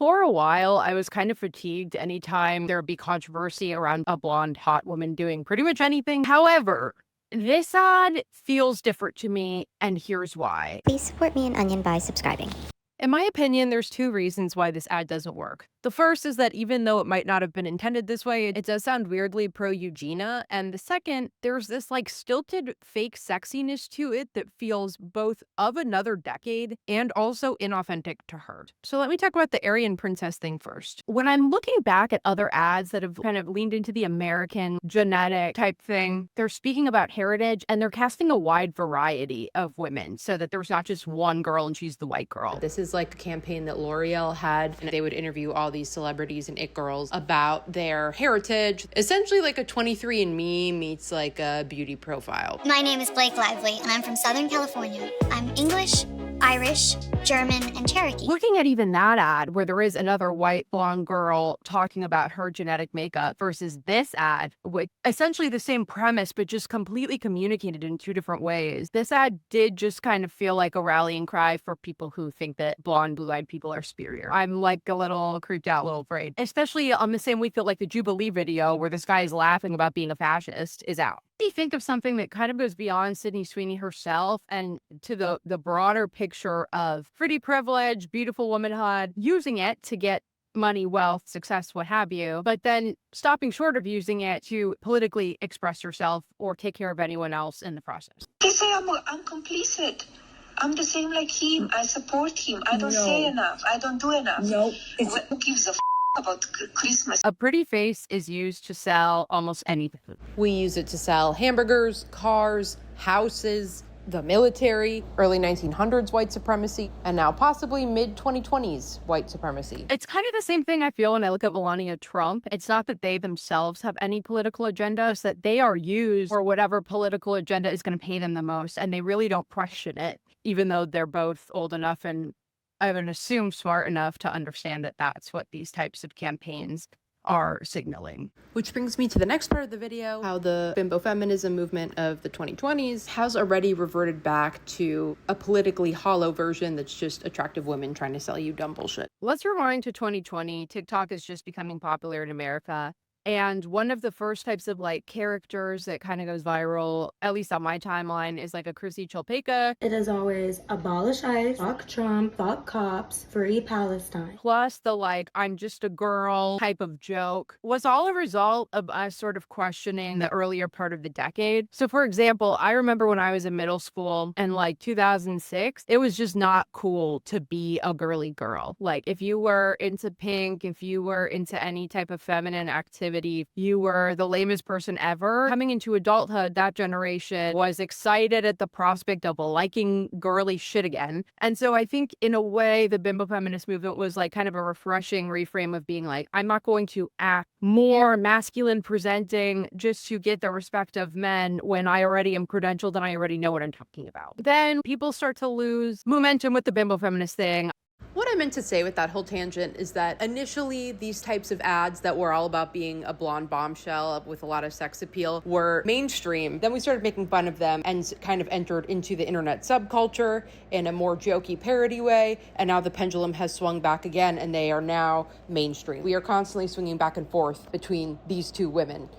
For a while, I was kind of fatigued anytime there would be controversy around a blonde, hot woman doing pretty much anything. However, this ad feels different to me, and here's why. Please support me and Onion by subscribing. In my opinion, there's two reasons why this ad doesn't work. The first is that even though it might not have been intended this way, it does sound weirdly pro-Eugenia. And the second, there's this like stilted fake sexiness to it that feels both of another decade and also inauthentic to her. So let me talk about the Aryan princess thing first. When I'm looking back at other ads that have kind of leaned into the American genetic type thing, they're speaking about heritage and they're casting a wide variety of women so that there's not just one girl and she's the white girl. This is like a campaign that L'Oreal had, and they would interview all these celebrities and it girls about their heritage. Essentially like a 23andMe meets like a beauty profile. My name is Blake Lively, and I'm from Southern California. I'm English, Irish, German, and Cherokee. Looking at even that ad where there is another white blonde girl talking about her genetic makeup versus this ad with essentially the same premise but just completely communicated in two different ways. This ad did just kind of feel like a rallying cry for people who think that blonde, blue-eyed people are superior. I'm like a little creeped out, a little afraid. Especially on the same week that like the Jubilee video where this guy is laughing about being a fascist is out. You think of something that kind of goes beyond Sydney Sweeney herself and to the broader picture of pretty privilege, beautiful womanhood, using it to get money, wealth, success, what have you, but then stopping short of using it to politically express yourself or take care of anyone else in the process. They say I'm complicit. I'm the same like him. I support him. I don't say enough. I don't do enough. No. Who gives a about Christmas? A pretty face is used to sell almost anything. We use it to sell hamburgers, cars, houses, the military, early 1900s white supremacy, and now possibly mid-2020s white supremacy. It's kind of the same thing I feel when I look at Melania Trump. It's not that they themselves have any political agenda, it's that they are used for whatever political agenda is going to pay them the most, and they really don't question it, even though they're both old enough and I would assume smart enough to understand that that's what these types of campaigns are signaling. Which brings me to the next part of the video, how the bimbo feminism movement of the 2020s has already reverted back to a politically hollow version that's just attractive women trying to sell you dumb bullshit. Let's rewind to 2020. TikTok is just becoming popular in America. And one of the first types of like characters that kind of goes viral, at least on my timeline, is like a Chrissy Chilpeka. It is always abolish ICE, fuck Trump, fuck cops, free Palestine. Plus the like, I'm just a girl type of joke was all a result of us sort of questioning the earlier part of the decade. So for example, I remember when I was in middle school in like 2006, it was just not cool to be a girly girl. Like if you were into pink, if you were into any type of feminine activity, you were the lamest person ever. Coming into adulthood, that generation was excited at the prospect of liking girly shit again. And so I think in a way, the bimbo feminist movement was like kind of a refreshing reframe of being like, I'm not going to act more masculine presenting just to get the respect of men when I already am credentialed and I already know what I'm talking about. Then people start to lose momentum with the bimbo feminist thing. What I meant to say with that whole tangent is that initially these types of ads that were all about being a blonde bombshell with a lot of sex appeal were mainstream. Then we started making fun of them and kind of entered into the internet subculture in a more jokey parody way. And now the pendulum has swung back again and they are now mainstream. We are constantly swinging back and forth between these two women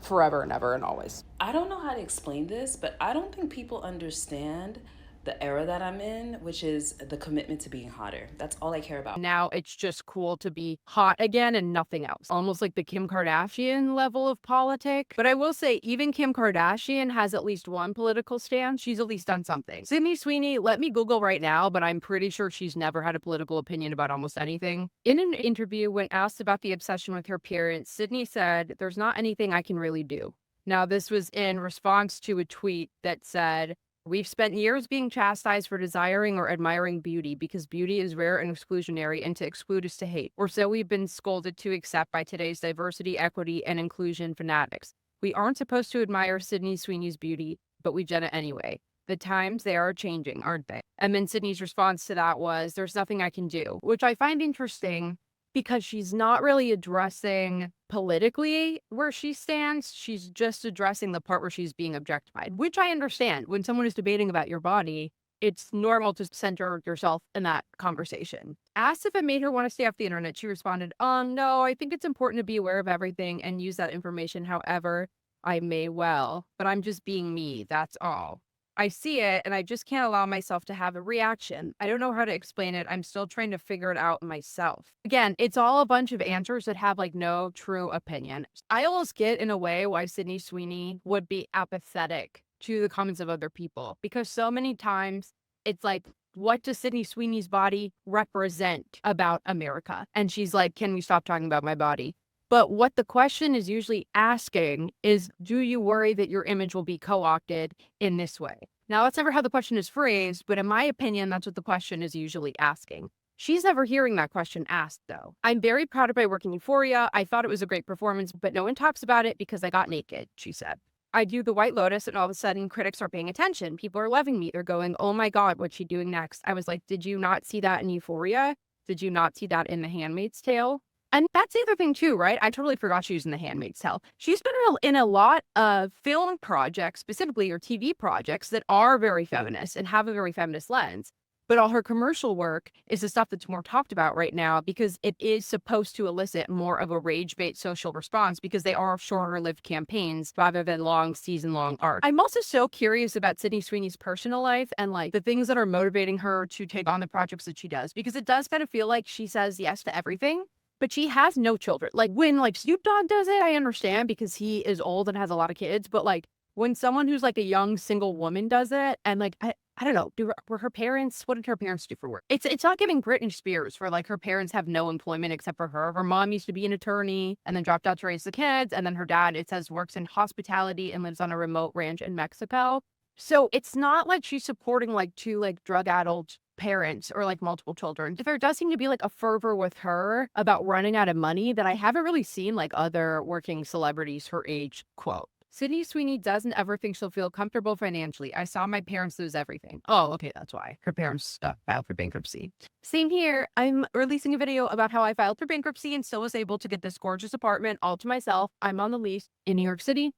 forever and ever and always. I don't know how to explain this, but I don't think people understand the era that I'm in, which is the commitment to being hotter. That's all I care about. Now it's just cool to be hot again and nothing else. Almost like the Kim Kardashian level of politic. But I will say, even Kim Kardashian has at least one political stance. She's at least done something. Sydney Sweeney, let me Google right now, but I'm pretty sure she's never had a political opinion about almost anything. In an interview, when asked about the obsession with her appearance, Sydney said, "There's not anything I can really do." Now, this was in response to a tweet that said, "We've spent years being chastised for desiring or admiring beauty because beauty is rare and exclusionary, and to exclude is to hate. Or so we've been scolded to accept by today's diversity, equity, and inclusion fanatics. We aren't supposed to admire Sydney Sweeney's beauty, but we gen it anyway. The times, they are changing, aren't they?" And then Sydney's response to that was, "There's nothing I can do," which I find interesting because she's not really addressing politically where she stands. She's just addressing the part where she's being objectified, which I understand. When someone is debating about your body, it's normal to center yourself in that conversation. Asked if it made her want to stay off the internet, she responded, no, I think it's important to be aware of everything and use that information however I may well, but I'm just being me, that's all. I see it and I just can't allow myself to have a reaction. I don't know how to explain it. I'm still trying to figure it out myself. Again, it's all a bunch of answers that have like no true opinion. I almost get in a way why Sydney Sweeney would be apathetic to the comments of other people, because so many times it's like, what does Sydney Sweeney's body represent about America? And she's like, can we stop talking about my body? But what the question is usually asking is, do you worry that your image will be co-opted in this way? Now, that's never how the question is phrased, but in my opinion, that's what the question is usually asking. She's never hearing that question asked, though. I'm very proud of my work in Euphoria. I thought it was a great performance, but no one talks about it because I got naked, she said. I do The White Lotus, and all of a sudden, critics are paying attention. People are loving me. They're going, oh my God, what's she doing next? I was like, did you not see that in Euphoria? Did you not see that in The Handmaid's Tale? And that's the other thing too, right? I totally forgot she was in The Handmaid's Tale. She's been in a lot of film projects, specifically, or TV projects that are very feminist and have a very feminist lens. But all her commercial work is the stuff that's more talked about right now because it is supposed to elicit more of a rage-bait social response because they are shorter-lived campaigns rather than long season-long arcs. I'm also so curious about Sydney Sweeney's personal life and like the things that are motivating her to take on the projects that she does, because it does kind of feel like she says yes to everything, but she has no children. Like when like Snoop Dogg does it, I understand because he is old and has a lot of kids, but like when someone who's like a young single woman does it, and like I don't know, were her parents, what did her parents do for work? It's not giving Britney Spears, where like her parents have no employment except for her. Her mom used to be an attorney and then dropped out to raise the kids, and then her dad, it says, works in hospitality and lives on a remote ranch in Mexico. So it's not like she's supporting like two like drug-addled parents or like multiple children. There does seem to be like a fervor with her about running out of money that I haven't really seen like other working celebrities her age quote. Sydney Sweeney doesn't ever think she'll feel comfortable financially. I saw my parents lose everything. Oh, okay, that's why. Her parents filed for bankruptcy. Same here. I'm releasing a video about how I filed for bankruptcy and still was able to get this gorgeous apartment all to myself. I'm on the lease in New York City.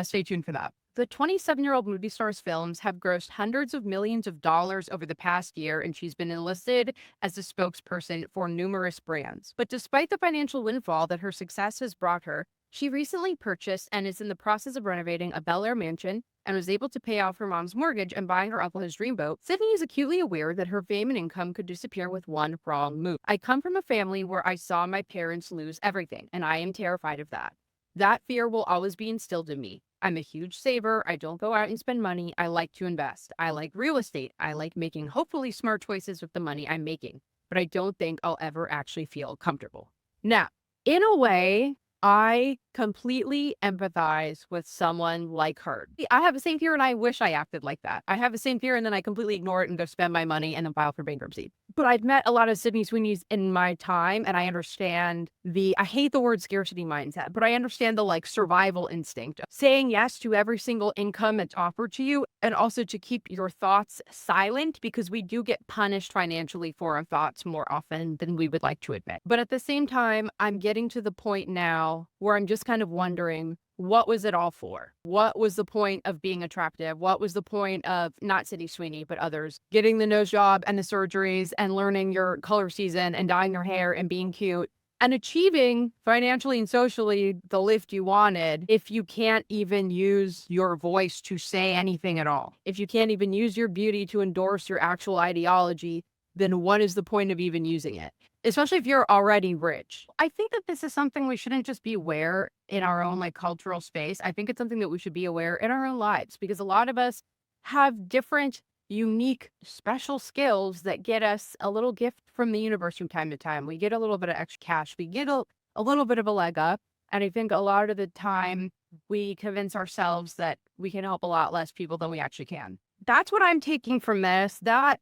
Stay tuned for that. The 27-year-old movie star's films have grossed hundreds of millions of dollars over the past year, and she's been enlisted as a spokesperson for numerous brands. But despite the financial windfall that her success has brought her, she recently purchased and is in the process of renovating a Bel Air mansion and was able to pay off her mom's mortgage and buying her uncle his dreamboat. Sydney is acutely aware that her fame and income could disappear with one wrong move. I come from a family where I saw my parents lose everything, and I am terrified of that. That fear will always be instilled in me. I'm a huge saver. I don't go out and spend money. I like to invest. I like real estate. I like making hopefully smart choices with the money I'm making, but I don't think I'll ever actually feel comfortable. Now, in a way, I completely empathize with someone like her. I have the same fear and I wish I acted like that. I have the same fear and then I completely ignore it and go spend my money and then file for bankruptcy. But I've met a lot of Sydney Sweeney's in my time, and I understand I hate the word scarcity mindset, but I understand the like survival instinct of saying yes to every single income that's offered to you, and also to keep your thoughts silent, because we do get punished financially for our thoughts more often than we would like to admit. But at the same time, I'm getting to the point now where I'm just kind of wondering, what was it all for? What was the point of being attractive? What was the point of not Sydney Sweeney, but others getting the nose job and the surgeries and learning your color season and dyeing your hair and being cute and achieving financially and socially the lift you wanted if you can't even use your voice to say anything at all? If you can't even use your beauty to endorse your actual ideology, then what is the point of even using it? Especially if you're already rich. I think that this is something we shouldn't just be aware in our own like cultural space. I think it's something that we should be aware in our own lives, because a lot of us have different, unique, special skills that get us a little gift from the universe from time to time. We get a little bit of extra cash. We get a little bit of a leg up. And I think a lot of the time we convince ourselves that we can help a lot less people than we actually can. That's what I'm taking from this, that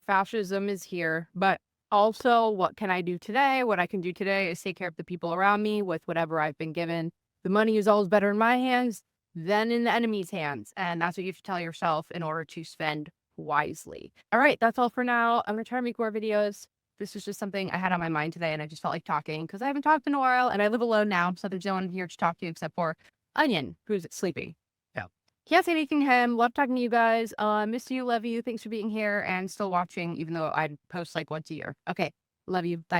fascism is here, but also, what can I do today? What I can do today is take care of the people around me with whatever I've been given. The money is always better in my hands than in the enemy's hands. And that's what you have to tell yourself in order to spend wisely. All right, that's all for now. I'm going to try to make more videos. This was just something I had on my mind today, and I just felt like talking because I haven't talked in a while, and I live alone now, so there's no one here to talk to except for Onion, who's sleeping. So Can't say anything to him. Love talking to you guys. Miss you, love you. Thanks for being here and still watching, even though I post like once a year. Okay. Love you. Bye.